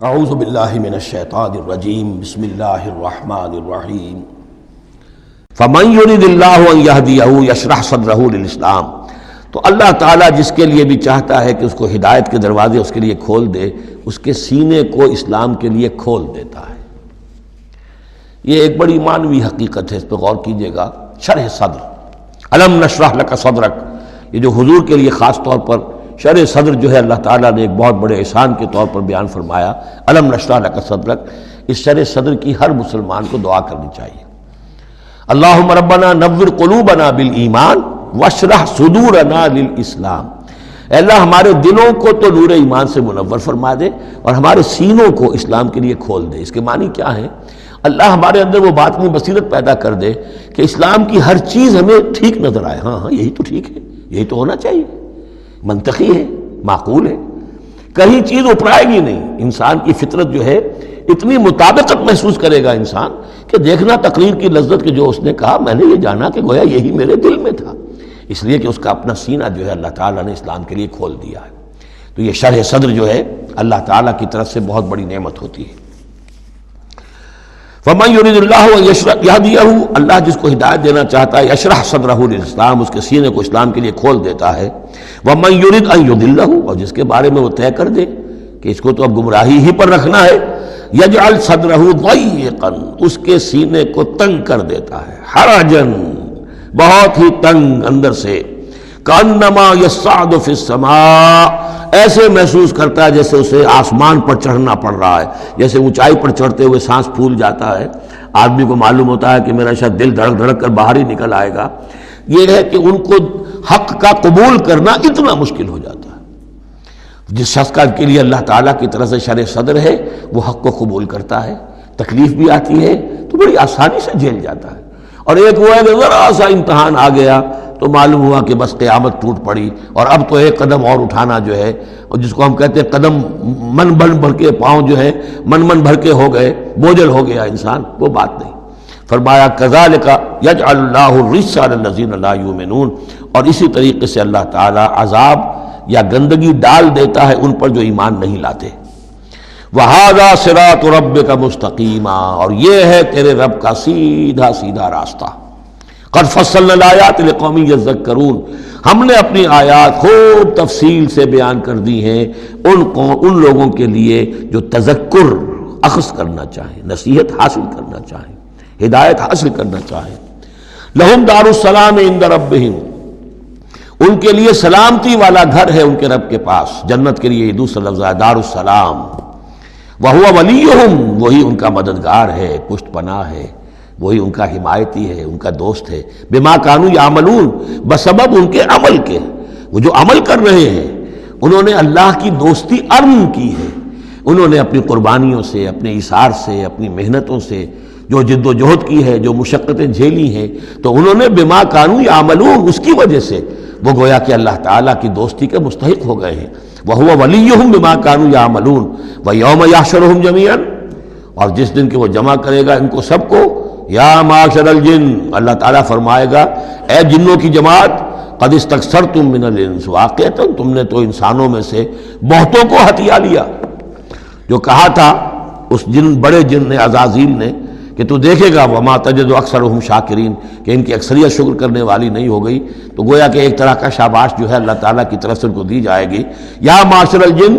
اعوذ باللہ من الشیطان الرجیم بسم اللہ الرحمن الرحیم فمن یرد اللہ ان یہدیہ یشرح صدرہ للاسلام۔ تو اللہ تعالیٰ جس کے لیے بھی چاہتا ہے کہ اس کو ہدایت کے دروازے اس کے لیے کھول دے، اس کے سینے کو اسلام کے لیے کھول دیتا ہے۔ یہ ایک بڑی معنوی حقیقت ہے، اس پہ غور کیجئے گا۔ شرح صدر، الم نشرح لک صدرک، یہ جو حضور کے لیے خاص طور پر شرح صدر جو ہے اللہ تعالیٰ نے ایک بہت بڑے احسان کے طور پر بیان فرمایا، الم نشرح لک صدرک، اس شرح صدر کی ہر مسلمان کو دعا کرنی چاہیے۔ اللہم ربنا نور قلوبنا بالایمان واشرح صدورنا للاسلام، اے اللہ ہمارے دلوں کو تو نور ایمان سے منور فرما دے اور ہمارے سینوں کو اسلام کے لیے کھول دے۔ اس کے معنی کیا ہے؟ اللہ ہمارے اندر وہ باطنی بصیرت پیدا کر دے کہ اسلام کی ہر چیز ہمیں ٹھیک نظر آئے، ہاں یہی تو ٹھیک ہے، یہی تو ہونا چاہیے، منطقی ہے، معقول ہے، کہیں چیز اپرائے گی نہیں۔ انسان کی فطرت جو ہے اتنی مطابقت محسوس کرے گا انسان کہ دیکھنا تقریر کی لذت کہ جو اس نے کہا میں نے یہ جانا کہ گویا یہی میرے دل میں تھا، اس لیے کہ اس کا اپنا سینہ جو ہے اللہ تعالیٰ نے اسلام کے لیے کھول دیا ہے۔ تو یہ شرح صدر جو ہے اللہ تعالیٰ کی طرف سے بہت بڑی نعمت ہوتی ہے۔ فَمَن يُرِدِ اللَّهُ أَن يَهْدِيَهُ، اللہ جس کو ہدایت دینا چاہتا ہے، یشرح صدرہ للاسلام، اس کے سینے کو اسلام کے لیے کھول دیتا ہے۔ وَمَن يُرِدْ أَن يُضِلَّهُ، اور جس کے بارے میں وہ طے کر دے کہ اس کو تو اب گمراہی ہی پر رکھنا ہے، یجعل صدرہ ضیقا، اس کے سینے کو تنگ کر دیتا ہے، حرجا، بہت ہی تنگ اندر سے، کانما یصعد فی السماء، ایسے محسوس کرتا ہے جیسے اسے آسمان پر چڑھنا پڑ رہا ہے، جیسے اونچائی پر چڑھتے ہوئے سانس پھول جاتا ہے، آدمی کو معلوم ہوتا ہے کہ میرا شاید دل دھڑک دھڑک کر باہر ہی نکل آئے گا۔ یہ ہے کہ ان کو حق کا قبول کرنا اتنا مشکل ہو جاتا ہے۔ جس شخص کا کے لیے اللہ تعالیٰ کی طرف سے شرح صدر ہے وہ حق کو قبول کرتا ہے، تکلیف بھی آتی ہے تو بڑی آسانی سے جھیل جاتا ہے، اور ایک وہ ہے کہ ذرا سا امتحان آ گیا تو معلوم ہوا کہ بس قیامت ٹوٹ پڑی، اور اب تو ایک قدم اور اٹھانا جو ہے، اور جس کو ہم کہتے ہیں قدم من بھر کے، پاؤں جو ہے من بھر کے ہو گئے، بوجھل ہو گیا انسان، وہ بات نہیں۔ فرمایا کذالک یجعل اللہ الرجس علی الذین لا یؤمنون، اور اسی طریقے سے اللہ تعالیٰ عذاب یا گندگی ڈال دیتا ہے ان پر جو ایمان نہیں لاتے۔ وَهَذَا صِرَاطُ رَبِّكَ مُسْتَقِيمًا، اور یہ ہے تیرے رب کا سیدھا سیدھا راستہ۔ قَدْ فَصَّلْنَا الْآيَاتِ لِقَوْمٍ يَذَّكَّرُونَ، ہم نے اپنی آیات خوب تفصیل سے بیان کر دی ہیں ان لوگوں کے لیے جو تذکر اخذ کرنا چاہیں، نصیحت حاصل کرنا چاہیں، ہدایت حاصل کرنا چاہیں۔ لَهُمْ دَارُ السَّلَامِ عِندَ رَبِّهِمْ، ان کے لیے سلامتی والا گھر ہے ان کے رب کے پاس۔ جنت کے لیے یہ دوسرا لفظ ہے دار السلام۔ وَهُوَ وَلِيُّهُمْ، وہی ان کا مددگار ہے، پشت پناہ ہے، وہی ان کا حمایتی ہے، ان کا دوست ہے۔ بِمَا كَانُوا يَعْمَلُونَ، بسبب ان کے عمل کے، وہ جو عمل کر رہے ہیں انہوں نے اللہ کی دوستی ارن کی ہے، انہوں نے اپنی قربانیوں سے، اپنے ایثار سے، اپنی محنتوں سے جو جد و جہد کی ہے، جو مشقتیں جھیلی ہیں، تو انہوں نے بِمَا كَانُوا يَعْمَلُونَ، اس کی وجہ سے وہ گویا کہ اللہ تعالیٰ کی دوستی کے مستحق ہو گئے ہیں۔ وَهُوَ وَلِيُّهُمْ بِمَا كَانُوا يَعْمَلُونَ وَيَوْمَ يَحْشُرُهُمْ جَمِيعًا، اور جس دن کہ وہ جمع کرے گا ان کو سب کو، یا معاشر الجن، اللہ تعالیٰ فرمائے گا اے جنوں کی جماعت، قد استکثرتم من الانس، واقعتاً تم نے تو انسانوں میں سے بہتوں کو ہتھیا لیا۔ جو کہا تھا اس بڑے جن نے، عزازیل نے، کہ تو دیکھے گا وما تجد اکثرهم شاکرین، کہ ان کی اکثریت شکر کرنے والی نہیں ہو گئی، تو گویا کہ ایک طرح کا شاباش جو ہے اللہ تعالیٰ کی طرف سے ان کو دی جائے گی۔ یا معاشر الجن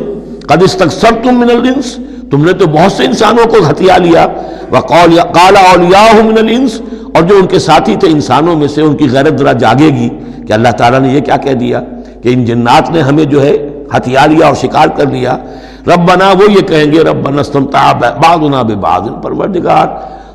قد استکثرتم من الانس، تم نے تو بہت سے انسانوں کو ہتھیا لیا۔ وقال اولیاء من الانس، اور جو ان کے ساتھی تھے انسانوں میں سے، ان کی غیرت ذرا جاگے گی کہ اللہ تعالیٰ نے یہ کیا کہہ دیا کہ ان جنات نے ہمیں جو ہے ہتھیا لیا اور شکار کر لیا۔ ربنا، وہ یہ کہیں گے ربنا استمتع بعضنا ببعض، پروردگار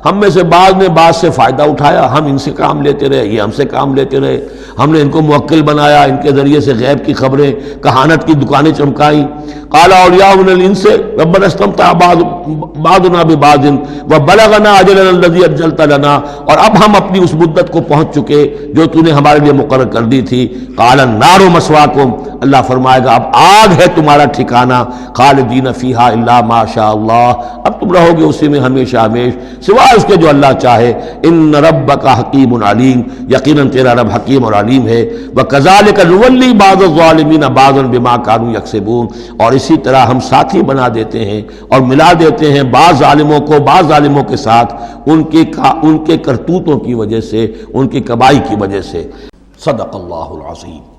ہم میں سے بعض نے بعض سے فائدہ اٹھایا، ہم ان سے کام لیتے رہے، یہ ہم سے کام لیتے رہے، ہم نے ان کو موکل بنایا، ان کے ذریعے سے غیب کی خبریں، کہانت کی دکانیں چمکائیں۔ قال اولیاء من الانس ربنا استمتع بعضنا ببعض وبلغنا اجلنا الذي اجلت لنا، اور اب ہم اپنی اس مدت کو پہنچ چکے جو تو نے ہمارے لیے مقرر کر دی تھی۔ قال النار مسواکم، اللہ فرمائے گا اب آگ ہے تمہارا ٹھکانہ، خالدین فیہا الا ما شاء اللہ، اب تم رہو گے اسی میں ہمیشہ ہمیش سوائے سوائے اس کے جو اللہ چاہے۔ ان ربک حکیم علیم، یقیناً تیرا رب حکیم اور علیم ہے۔ وکذالک نولی بعض الظالمین بعضا بما كانوا یکسبون، اور اسی طرح ہم ساتھی بنا دیتے ہیں اور ملا دیتے ہیں بعض ظالموں کو بعض ظالموں کے ساتھ ان کے کرتوتوں کی وجہ سے، ان کی کمائی کی وجہ سے۔ صدق اللہ العظیم۔